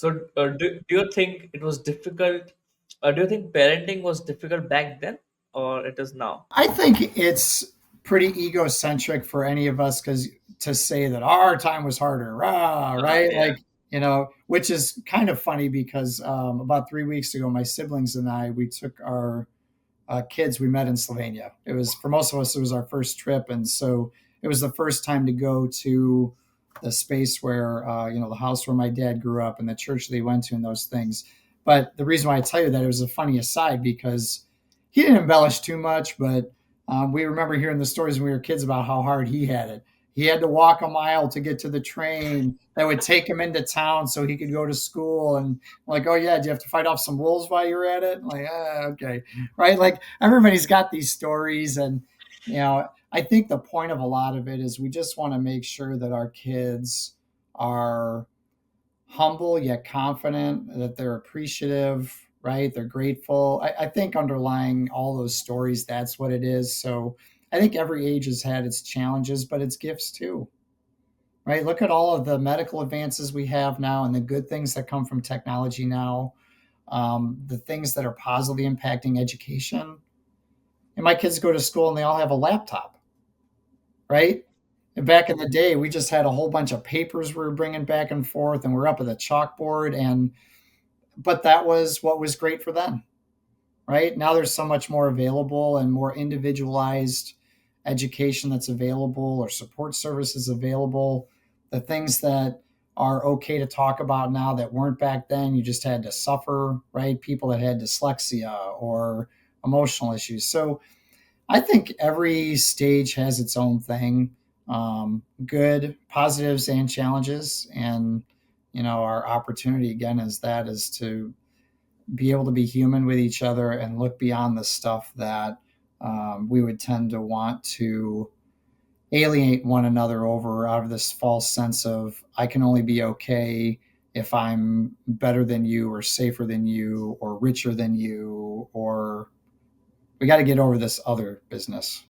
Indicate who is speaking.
Speaker 1: So, do you think it was difficult? Do you think parenting was difficult back then, or it is now?
Speaker 2: I think it's pretty egocentric for any of us because to say that our time was harder, rah, right?
Speaker 1: Yeah.
Speaker 2: Which is kind of funny because about 3 weeks ago, my siblings and I, we took our kids we met in Slovenia. It was for most of us, it was our first trip, and so it was the first time to go to the space where the house where my dad grew up and the church that he went to and those things. But the reason why I tell you that, it was a funny aside because he didn't embellish too much, but we remember hearing the stories when we were kids about how hard he had it. He had to walk a mile to get to the train that would take him into town so he could go to school. And like, oh yeah, do you have to fight off some wolves while you're at it? Like, okay, right? Like everybody's got these stories, and I think the point of a lot of it is we just want to make sure that our kids are humble yet confident, that they're appreciative, right? They're grateful. I think underlying all those stories, that's what it is. So I think every age has had its challenges, but its gifts too, right? Look at all of the medical advances we have now and the good things that come from technology now, the things that are positively impacting education. And my kids go to school and they all have a laptop, right? And back in the day, we just had a whole bunch of papers we were bringing back and forth, and we're up at the chalkboard. And but that was what was great for them, right? Now there's so much more available and more individualized education that's available, or support services available. The things that are okay to talk about now that weren't back then, you just had to suffer, right? People that had dyslexia or emotional issues. So I think every stage has its own thing, good positives and challenges. And our opportunity again is to be able to be human with each other and look beyond the stuff that we would tend to want to alienate one another over, out of this false sense of I can only be okay if I'm better than you or safer than you or richer than you, or we got to get over this other business.